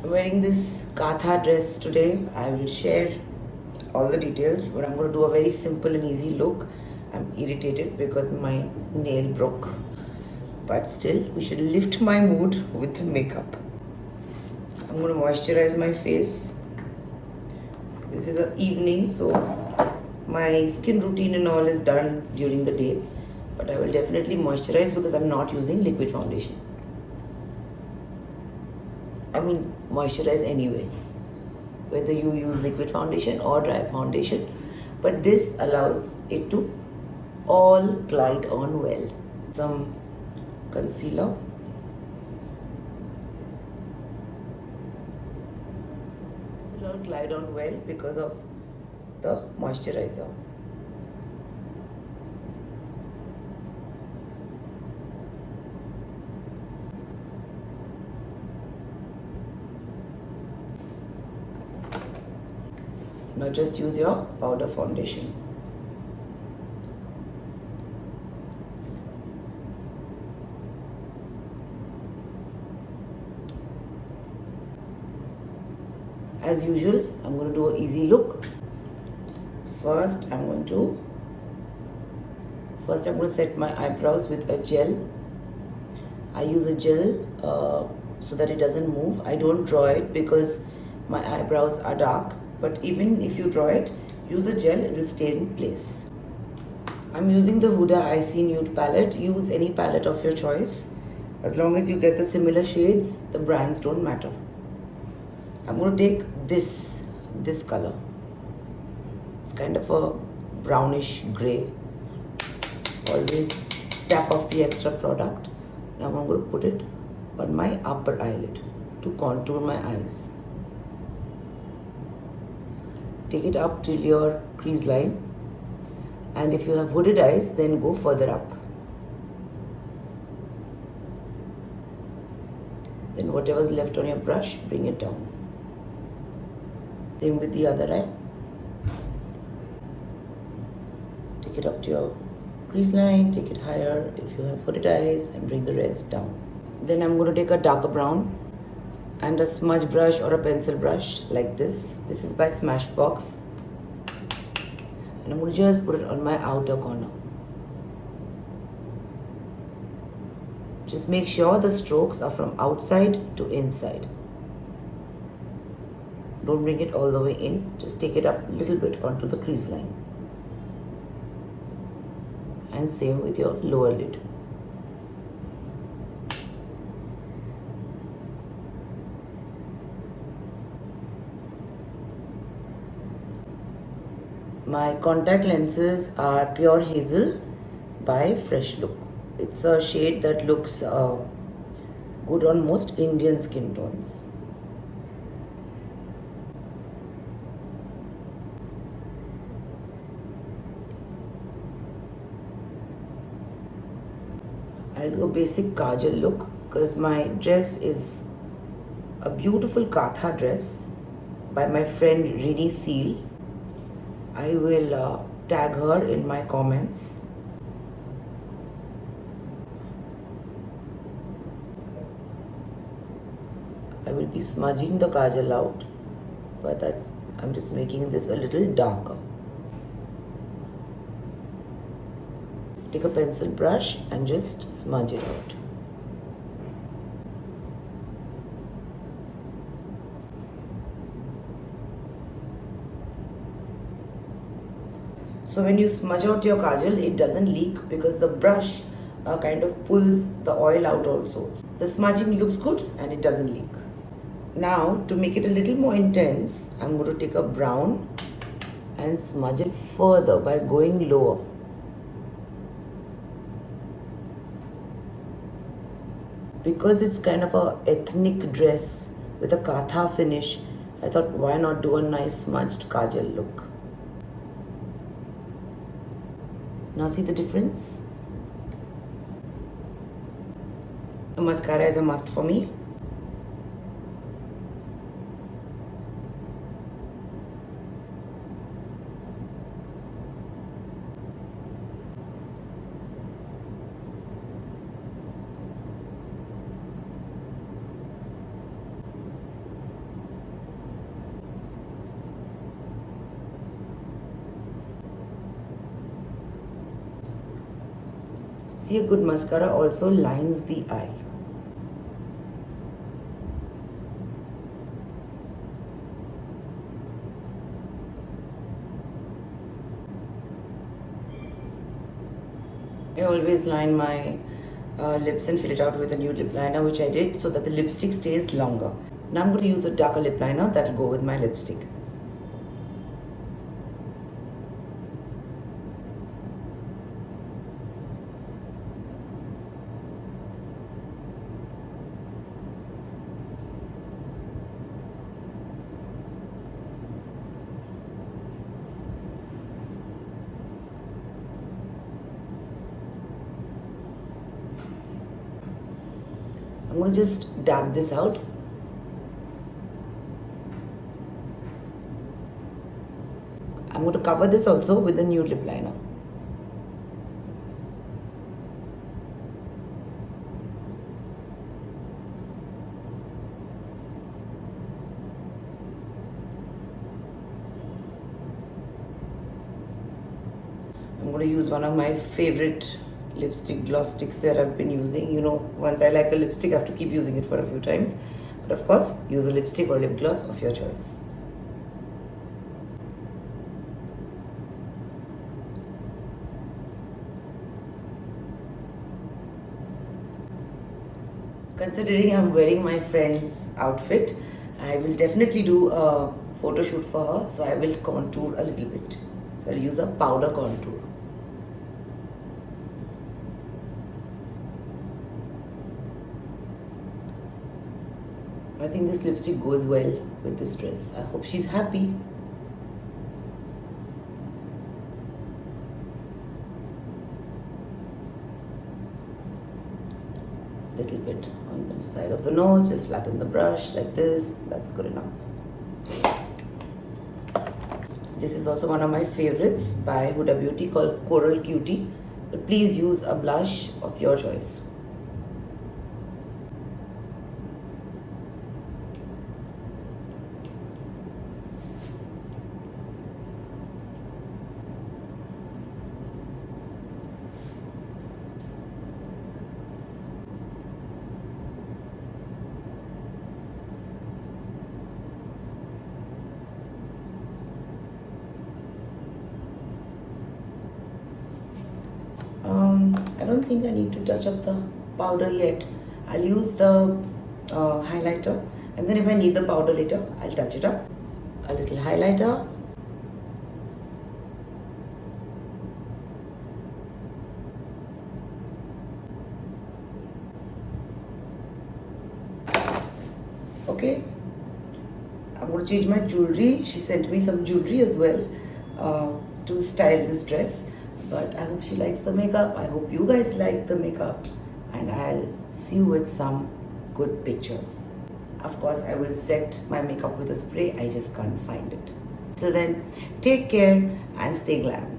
Wearing this Katha dress today. I will share all the details, but I'm going to do a very simple and easy look. I'm irritated because my nail broke, but still we should lift my mood with makeup. I'm going to moisturize my face. This is an evening, so my skin routine and all is done during the day, but I will definitely moisturize because I'm not using liquid foundation. I mean, moisturize anyway, whether you use liquid foundation or dry foundation, but this allows it to all glide on well. Some concealer. This will all glide on well because of the moisturizer. Now just use your powder foundation. As usual, I'm going to do an easy look. First, I'm going to set my eyebrows with a gel. I use a gel so that it doesn't move. I don't draw it because my eyebrows are dark, but even if you draw it, use a gel, it will stay in place. I'm using the Huda Icy Nude palette. Use any palette of your choice. As long as you get the similar shades, the brands don't matter. I'm going to take this color. It's kind of a brownish gray. Always tap off the extra product. Now I'm going to put it on my upper eyelid to contour my eyes. Take it up till your crease line, and if you have hooded eyes, then go further up. Then whatever's left on your brush, bring it down. Same with the other eye. Take it up to your crease line, take it higher if you have hooded eyes, and bring the rest down. Then I'm going to take a darker brown and a smudge brush or a pencil brush like this. This is by Smashbox. And I'm going to just put it on my outer corner. Just make sure the strokes are from outside to inside. Don't bring it all the way in. Just take it up a little bit onto the crease line. And same with your lower lid. My contact lenses are Pure Hazel by Fresh Look. It's a shade that looks good on most Indian skin tones. I'll do a basic Kajal look because my dress is a beautiful Katha dress by my friend Rini Seal. I will tag her in my comments. I will be smudging the Kajal out, but I'm just making this a little darker. Take a pencil brush and just smudge it out. So when you smudge out your Kajal, it doesn't leak because the brush kind of pulls the oil out also. The smudging looks good and it doesn't leak. Now to make it a little more intense, I'm going to take a brown and smudge it further by going lower. Because it's kind of a ethnic dress with a Katha finish, I thought why not do a nice smudged Kajal look. Now see the difference? The mascara is a must for me. See, a good mascara also lines the eye. I always line my lips and fill it out with a nude lip liner, which I did so that the lipstick stays longer. Now I'm going to use a darker lip liner that will go with my lipstick. I'm going to just dab this out. I'm going to cover this also with the nude lip liner. I'm going to use one of my favorite lipstick gloss sticks that I've been using. You know, once I like a lipstick, I have to keep using it for a few times. But of course, use a lipstick or lip gloss of your choice. Considering I'm wearing my friend's outfit, I will definitely do a photo shoot for her, so I will contour a little bit. So I'll use a powder contour. I think this lipstick goes well with this dress. I hope she's happy. Little bit on the side of the nose, just flatten the brush like this. That's good enough. This is also one of my favorites by Huda Beauty called Coral Cutie. But please use a blush of your choice. I don't think I need to touch up the powder yet. I'll use the highlighter, and then if I need the powder later, I'll touch it up. A little highlighter. Okay, I'm going to change my jewelry. She sent me some jewelry as well to style this dress. But I hope she likes the makeup. I hope you guys like the makeup. And I'll see you with some good pictures. Of course, I will set my makeup with a spray. I just can't find it. Till then, take care and stay glam.